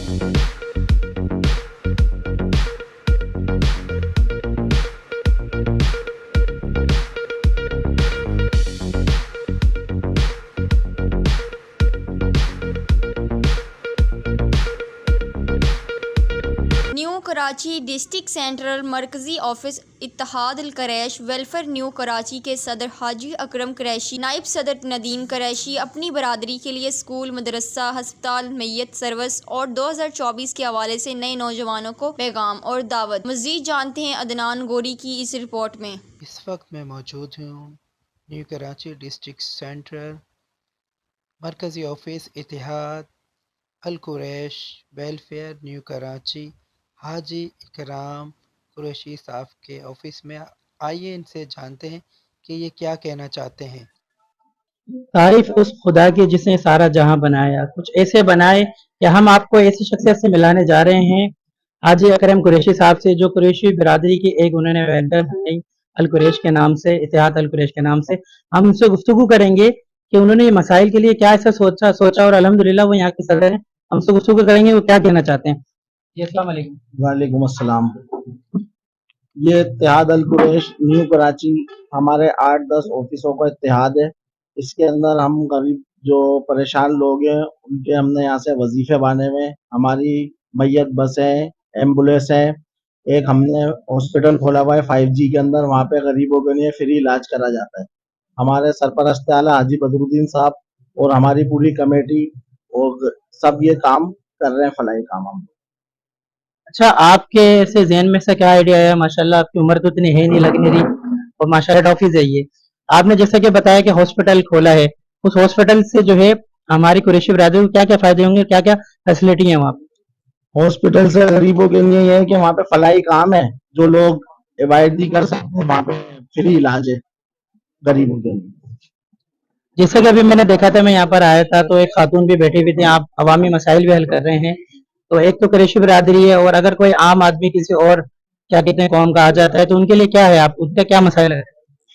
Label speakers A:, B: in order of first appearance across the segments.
A: New Karachi district central مرکزی office اتحاد القریش welfare new Karachi کے صدر حاجی اکرم قریشی، نائب صدر ندیم قریشی اپنی برادری کے لیے اسکول، مدرسہ، ہسپتال، میت سروس اور 2024 کے حوالے سے نئے نوجوانوں کو پیغام اور دعوت۔ مزید جانتے ہیں عدنان گوری کی اس رپورٹ میں۔
B: اس وقت میں موجود ہوں نیو کراچی ڈسٹرکٹ سینٹرل مرکزی آفس اتحاد القریش ویلفیئر نیو کراچی حاجی اکرام قریشی صاحب کے آفس میں۔ آئیے ان سے جانتے ہیں کہ یہ کیا کہنا چاہتے ہیں۔
C: تعریف اس خدا کی جس نے سارا جہاں بنایا، کچھ ایسے بنائے کہ ہم آپ کو ایسی شخصیت سے ملانے جا رہے ہیں حاجی اکرم قریشی صاحب سے، جو قریشی برادری کی ایک انہوں نے ویلفیئر بنائی القریش کے نام سے، اتحاد القریش کے نام سے۔ ہم ان سے گفتگو کریں گے کہ انہوں نے یہ مسائل کے لیے کیا ایسا سوچا اور الحمدللہ وہ یہاں کے صدر ہیں۔ ہم سے گفتگو کریں گے وہ کیا کہنا چاہتے ہیں۔ جی السلام علیکم۔
D: وعلیکم السلام۔ یہ اتحاد القریش نیو کراچی ہمارے 8-10 آفسوں کا اتحاد ہے۔ اس کے اندر ہم غریب جو پریشان لوگ ہیں ان کے ہم نے یہاں سے وظیفے بانے میں، ہماری میت بس ہیں، ایمبولینس ہیں، ایک ہم نے ہاسپٹل کھولا ہوا ہے 5G کے اندر، وہاں پہ غریبوں کے لیے فری علاج کرا جاتا ہے۔ ہمارے سرپرست اعلیٰ حاجی بدرالدین صاحب اور ہماری پوری کمیٹی اور سب یہ کام کر رہے ہیں، فلاحی کام ہم۔
C: اچھا، آپ کے سے ذہن میں سے کیا آئیڈیا ہے؟ ماشاءاللہ آپ کی عمر تو اتنی ہے نہیں لگ نہیں رہی اور ماشاءاللہ آفس ہے یہ۔ آپ نے جیسا کہ بتایا کہ ہاسپٹل کھولا ہے، اس ہاسپٹل سے جو ہے ہماری قریشی برادری کو کیا کیا فائدے ہوں گے، کیا کیا فیسلٹی ہیں وہاں پہ؟
D: ہاسپٹل سے غریبوں کے لیے یہ ہے کہ وہاں پہ فلاحی کام ہے، جو لوگ عبادت نہیں کر سکتے وہاں پہ فری علاج ہے غریبوں کے لیے۔
C: جیسے کہ ابھی میں نے دیکھا تھا، میں یہاں پر آیا تھا تو ایک خاتون بھی بیٹھی ہوئی تھی، آپ عوامی مسائل بھی حل کر رہے ہیں۔ تو ایک تو قریشی برادری ہے، اور اگر کوئی عام آدمی کسی اور کیا کہتے ہیں قوم کا آ جاتا ہے تو ان کے لیے کیا ہے، آپ ان کا کیا مسائل ہے؟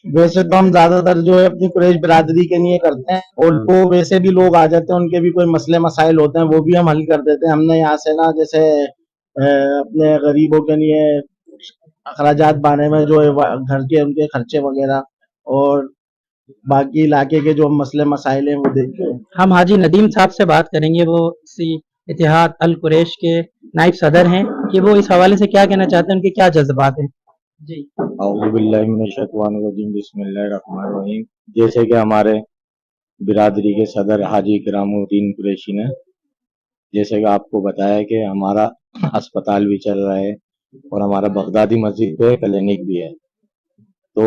D: ویسے تو ہم زیادہ تر جو ہے اپنی قریش برادری کے لیے کرتے ہیں، اور وہ ویسے بھی لوگ آ جاتے ہیں، ان کے بھی کوئی مسئلے مسائل ہوتے ہیں وہ بھی ہم حل کر دیتے ہیں۔ ہم نے یہاں سے نا جیسے اپنے غریبوں کے لیے اخراجات بانے میں جو گھر کے ان کے خرچے وغیرہ اور باقی علاقے کے جو مسئلے مسائل ہیں وہ دیکھتے ہیں۔
C: ہم حاجی ندیم صاحب سے بات کریں گے، وہ اسی اتحاد القریش کے نائب صدر ہیں، کہ وہ اس حوالے سے کیا کہنا چاہتے ہیں، ان کے کیا جذبات ہیں۔ جی
E: اعوذ باللہ من الشیطان الرجیم، بسم اللہ الرحمن الرحیم۔ جیسے کہ ہمارے برادری کے صدر حاجی اکرام الدین قریشی نے جیسے کہ آپ کو بتایا کہ ہمارا اسپتال بھی چل رہا ہے اور ہمارا بغدادی مسجد پہ کلینک بھی ہے، تو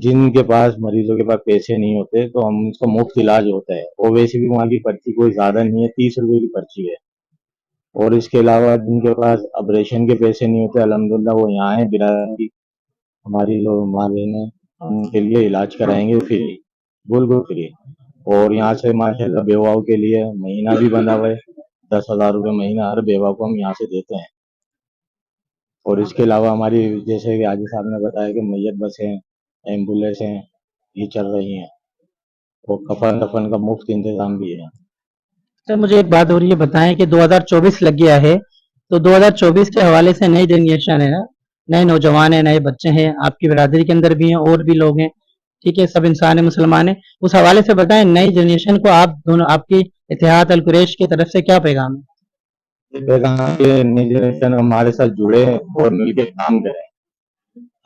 E: جن کے پاس مریضوں کے پاس پیسے نہیں ہوتے تو ہم اس کا مفت علاج ہوتا ہے، اور ویسے بھی وہاں کی پرچی کوئی زیادہ نہیں ہے، 30 روپے کی پرچی ہے۔ اور اس کے علاوہ جن کے پاس آپریشن کے پیسے نہیں ہوتے الحمدللہ وہ یہاں ہیں، برادری ہماری لوگ ہمارے ہیں، ان کے لیے علاج کرائیں گے فری، بالکل فری۔ اور یہاں سے ماشاءاللہ بیواؤں کے لیے مہینہ بھی بنا ہوا ہے، 10,000 روپے مہینہ ہر بیوہ کو ہم یہاں سے دیتے ہیں۔ اور اس کے علاوہ ہماری جیسے کہ حاجی صاحب نے بتایا کہ میت بسیں، ایمبولینس ہیں، یہ چل رہی ہیں، اور کفن کا مفت انتظام بھی ہے۔
C: سر مجھے ایک بات اور یہ بتائیں کہ 2024 لگ گیا ہے، تو 2024 کے حوالے سے نئی جنریشن ہے نا، نئے نوجوان ہیں، نئے بچے ہیں، آپ کی برادری کے اندر بھی ہیں اور بھی لوگ ہیں، ٹھیک ہے، سب انسان ہیں، مسلمان ہیں، اس حوالے سے بتائیں نئی جنریشن کو آپ دونوں، آپ کی اتحاد القریش کی طرف سے کیا پیغام ہے؟
E: پیغام کہ نئی جنریشن ہمارے ساتھ جڑے اور مل کے کام کریں،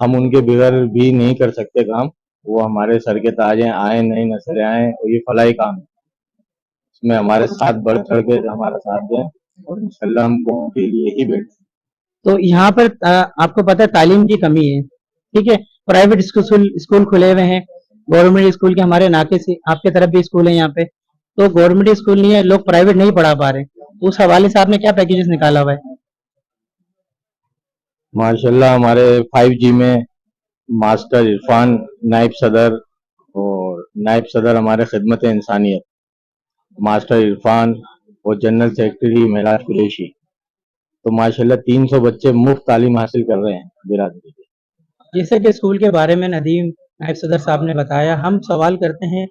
E: ہم ان کے بغیر بھی نہیں کر سکتے کام، وہ ہمارے سر کے تاج ہیں، آئیں نئی نسلیں آئیں، اور یہ فلاحی کام ہے، اس میں ہمارے ساتھ بڑھ چڑھ کے ہمارا ساتھ دیں، اور انشاءاللہ ہم کو ان کے لیے ہی بیٹھیں۔
C: تو یہاں پر آپ کو پتہ ہے تعلیم کی کمی ہے، ٹھیک ہے، پرائیویٹ اسکول کھلے ہوئے ہیں، گورنمنٹ اسکول کے ہمارے ناقص، آپ کے طرف بھی اسکول ہیں یہاں پہ، تو گورنمنٹ اسکول نہیں ہے، لوگ پرائیویٹ نہیں پڑھا پا رہے، تو اس حوالے سے آپ نے کیا پیکیجز نکالا ہوا ہے؟
E: ماشاءاللہ ہمارے 5G میں ماسٹر عرفان نائب صدر، اور نائب صدر ہمارے خدمت انسانیت ماسٹر عرفان، اور جنرل سیکرٹری معراج قریشی، تو ماشاءاللہ 300 بچے مفت تعلیم حاصل کر رہے ہیں برادری کے۔
C: جیسے کہ اسکول کے بارے میں ندیم نائب صدر صاحب نے بتایا، ہم سوال کرتے ہیں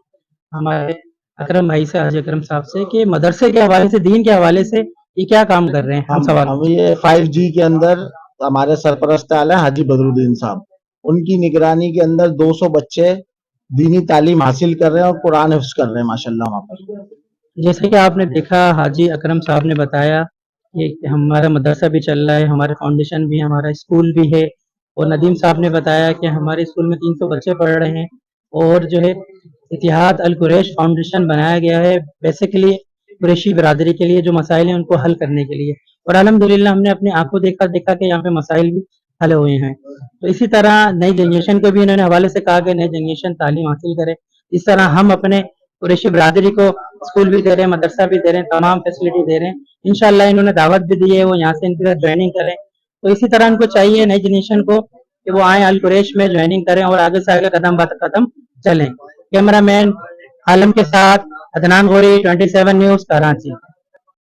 C: ہمارے اکرم بھائی سے، حاجی اکرم صاحب سے، کہ مدرسے کے حوالے سے، دین کے حوالے سے یہ کیا کام کر رہے ہیں؟ ہم سوال
D: ہم یہ 5G کے اندر ہمارے سرپرست اعلیٰ حاجی بدرالدین صاحب، ان کی نگرانی کے اندر 200 بچے دینی تعلیم حاصل کر رہے ہیں اور قرآن حفظ کر رہے ہیں ماشاءاللہ وہاں پر۔
C: جیسے کہ آپ نے دیکھا حاجی اکرم صاحب نے بتایا کہ ہمارا مدرسہ بھی چل رہا ہے، ہمارے فاؤنڈیشن بھی، ہمارا اسکول بھی ہے، اور ندیم صاحب نے بتایا کہ ہمارے اسکول میں 300 بچے پڑھ رہے ہیں، اور جو ہے اتحاد القریش فاؤنڈیشن بنایا گیا ہے بیسیکلی قریشی برادری کے لیے جو مسائل ہیں ان کو حل کرنے کے لیے، اور الحمدللہ ہم نے اپنی آنکھوں دیکھا کہ یہاں پہ مسائل بھی حل ہوئے ہیں۔ تو اسی طرح نئی جنریشن کو بھی انہوں نے حوالے سے کہا کہ نئی جنریشن تعلیم حاصل کرے، اس طرح ہم اپنے قریشی برادری کو اسکول بھی دے رہے ہیں، مدرسہ بھی دے رہے ہیں، تمام فیسلٹی دے رہے ہیں، انشاءاللہ انہوں نے دعوت بھی دی ہے وہ یہاں سے ان کے ساتھ جوائننگ کریں۔ تو اسی طرح ان کو چاہیے نئی جنریشن کو کہ وہ آئیں القریش میں جوائننگ کریں اور آگے سے آگے قدم بہ قدم چلیں۔ کیمرہ مین عالم کے ساتھ عدنان غوری، 27 نیوز، کراچی۔